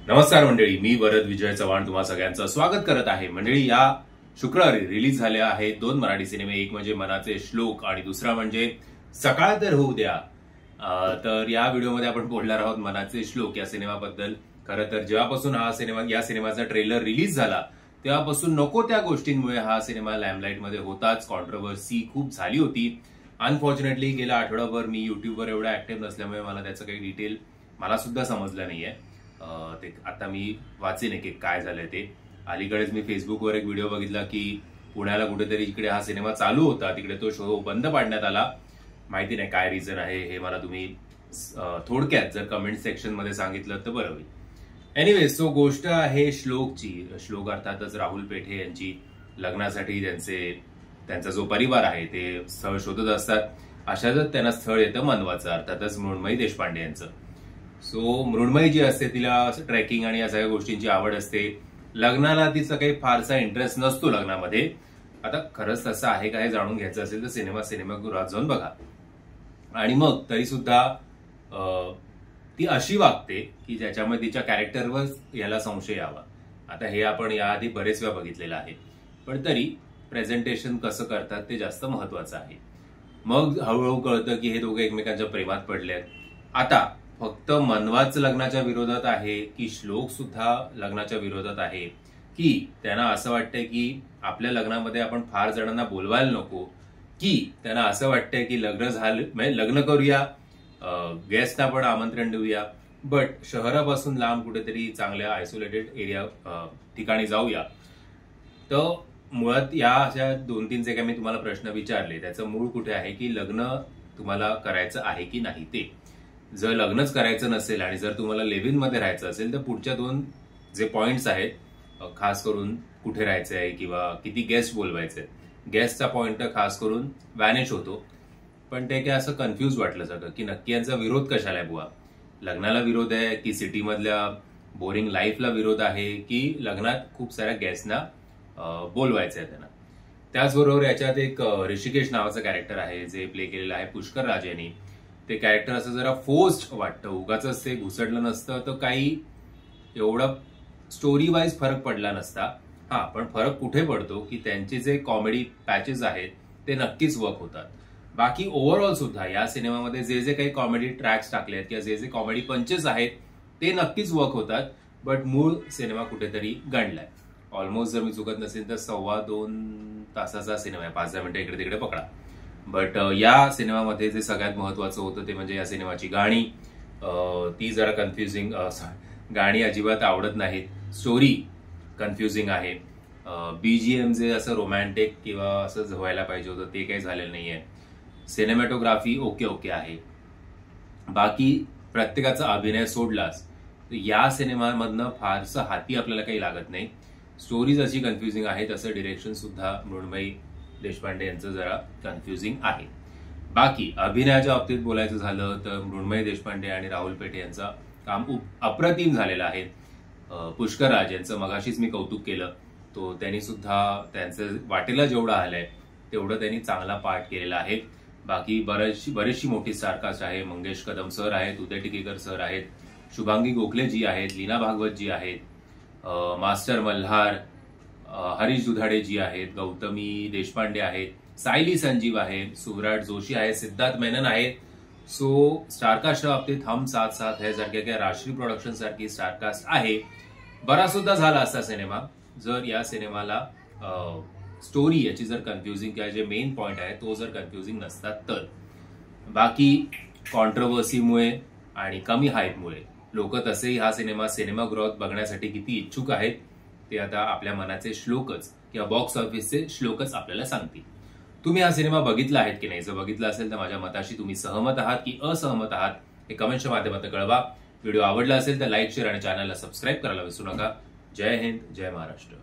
नमस्कार मंडळी, मी वरद विजय चव्हाण तुम्हा सगळ्यांचं स्वागत करत आहे. मंडळी, या शुक्रवारी रिलीज झाल्या आहेत दोन मराठी सिनेमे. एक म्हणजे मनाचे श्लोक आणि दुसरा म्हणजे सकाळ तर होऊ द्या. तर या व्हिडिओमध्ये आपण बोलणार आहोत मनाचे श्लोक या सिनेमाबद्दल. खरं तर जेव्हापासून या सिनेमाचा ट्रेलर रिलीज झाला तेव्हापासून नको त्या गोष्टींमुळे हा सिनेमा लॅमलाईटमध्ये होताच. कॉन्ट्रोवर्सी खूप झाली होती. अनफॉर्च्युनेटली गेल्या आठवडाभर मी युट्यूबवर एवढा ऍक्टिव्ह नसल्यामुळे मला त्याचं काही डिटेल मला सुद्धा समजलं नाहीये. ते आता मी वाचेन की काय झालंय ते. अलीकडेच मी फेसबुकवर एक व्हिडिओ बघितला की पुण्याला कुठेतरी इकडे हा सिनेमा चालू होता, तिकडे तो शो बंद पाडण्यात आला. माहिती नाही काय रिझन आहे हे, मला तुम्ही थोडक्यात जर कमेंट सेक्शन मध्ये सांगितलं तर बरं होईल. एनिवे, सो गोष्ट आहे श्लोकची. श्लोक अर्थातच राहुल पेठे यांची लग्नासाठी त्यांचा जो परिवार आहे ते स्थळ शोधत असतात. अशातच त्यांना स्थळ येतं मनवाचं, अर्थातच मृण्मयी देशपांडे यांचं. सो मृण्मयी जी असते तिला ट्रेकिंग आणि या सगळ्या गोष्टींची आवड असते. लग्नाला तिचा काही फारसा इंटरेस्ट नसतो लग्नामध्ये. आता खरंच तसं आहे का हे जाणून घ्यायचं असेल तर सिनेमागृहात जाऊन बघा. आणि मग तरी सुद्धा ती अशी वागते की ज्याच्यामध्ये तिच्या कॅरेक्टरवर याला संशय यावा. आता हे आपण याआधी बरेच वेळा बघितलेलं आहे, पण तरी प्रेझेंटेशन कसं करतात ते जास्त महत्वाचं आहे. मग हळूहळू कळतं की हे दोघे एकमेकांच्या प्रेमात पडले आहेत. आता फक्त मनवाच लग्नाच्या विरोधात आहे की श्लोक सुद्धा लग्नाच्या विरोधात आहे, की त्यांना असं वाटतंय की आपल्या लग्नामध्ये आपण फार जणांना बोलवायला नको, की त्यांना असं वाटतंय की लग्न झालं म्हणजे लग्न करूया, गेस्टना पण आमंत्रण देऊया, बट शहरापासून लांब कुठेतरी चांगल्या आयसोलेटेड एरिया ठिकाणी जाऊया. तर मुळात या अशा 2-3 जे काही मी तुम्हाला प्रश्न विचारले त्याचं मूळ कुठे आहे की लग्न तुम्हाला करायचं आहे की नाही ते. जर लग्नच करायचं नसेल आणि जर तुम्हाला लिव्ह इन मध्ये राहायचं असेल तर पुढच्या 2 जे पॉइंट्स आहेत, खास करून कुठे राहायचं आहे किंवा किती गेस्ट बोलवायचे, गेस्टचा पॉइंट तर खास करून व्हॅनिश होतो. पण ते काय असं कन्फ्युज वाटलं सगळं की नक्की यांचा विरोध कशाला आहे बुवा. लग्नाला विरोध आहे की सिटीमधल्या बोरिंग लाईफला विरोध आहे की लग्नात खूप साऱ्या गेस्टना बोलवायचं आहे त्यांना. त्याचबरोबर याच्यात एक ऋषिकेश नावाचं कॅरेक्टर आहे जे प्ले केलेलं आहे पुष्कर राज यांनी. ते कॅरेक्टर असं जरा फोर्स्ड वाटतं. उगाच ते घुसडलं नसतं तर काही एवढा स्टोरी वाईज फरक पडला नसता. हा, पण फरक कुठे पडतो की त्यांचे जे कॉमेडी पॅचेस आहेत ते नक्कीच वर्क होतात. बाकी ओव्हरऑल सुद्धा या सिनेमामध्ये जे जे काही कॉमेडी ट्रॅक्स टाकले आहेत किंवा जे जे कॉमेडी पंचेस आहेत ते नक्कीच वर्क होतात. बट मूळ सिनेमा कुठेतरी गणलाय. ऑलमोस्ट जर मी चुकत नसेल तर 2.25 तासाचा सिनेमा आहे. 5-10 मिनिटं इकडे तिकडे पकडा. बट या सिनेमामध्ये जे सगळ्यात महत्वाचं होतं ते म्हणजे या सिनेमाची गाणी. ती जरा कन्फ्युजिंग, गाणी अजिबात आवडत नाहीत. स्टोरी कन्फ्युजिंग आहे. बीजीएम जे असं रोमॅन्टिक किंवा असं व्हायला पाहिजे होतं ते काही झालेलं नाहीये. सिनेमॅटोग्राफी ओके आहे. बाकी प्रत्येकाचा अभिनय सोडलाच तर या सिनेमामधनं फारसं हाती आपल्याला काही लागत नाही. स्टोरीज अशी कन्फ्युजिंग आहे, तसं डिरेक्शन सुद्धा मृण्मयी देशपांडे यांचं जरा कन्फ्युजिंग आहे. बाकी अभिनयाच्या बाबतीत बोलायचं झालं तर मृण्मयी देशपांडे आणि राहुल पेठे यांचं काम अप्रतिम झालेलं आहे. पुष्कर राज यांचं मगाशीच मी कौतुक केलं. तो त्यांनी सुद्धा त्यांचं वाटेला जेवढं आलंय तेवढं त्यांनी चांगला पार्ट केलेला आहे. बाकी बरीचशी मोठी स्टारकास्ट आहे. मंगेश कदम सर आहेत, उदय टिकेकर सर आहेत, शुभांगी गोखले जी आहेत, लीना भागवत जी आहेत, मास्टर मल्हार, हरीश दुधाडे जी आहेत, गौतमी देशपांडे आहेत, सायली संजीव आहे, सुव्राट जोशी आहे, सिद्धार्थ मेनन आहे. सो स्टारकास्टच्या बाबतीत हम साथ साथ है सारख्या किंवा राष्ट्रीय प्रोडक्शन सारखी स्टारकास्ट आहे. बरा सुद्धा झाला असता सिनेमा जर या सिनेमाला स्टोरी याची जर कन्फ्युजिंग किंवा जे मेन पॉइंट आहे तो जर कन्फ्युजिंग नसतात तर. बाकी कॉन्ट्रोवर्सीमुळे आणि कमी हाईपमुळे लोक तसेही हा सिनेमागृहात बघण्यासाठी किती इच्छुक आहेत ते आता आपल्या मनाचे श्लोकच किंवा बॉक्स ऑफिसचे श्लोकच आपल्याला सांगतील. तुम्ही हा सिनेमा बघितला आहेत की नाही? जर बघितला असेल तर माझ्या मताशी तुम्ही सहमत आहात की असहमत आहात हे कमेंटच्या माध्यमातून कळवा. व्हिडिओ आवडला असेल तर लाईक, शेअर आणि चॅनलला सबस्क्राईब करायला विसरू नका. जय हिंद, जय महाराष्ट्र.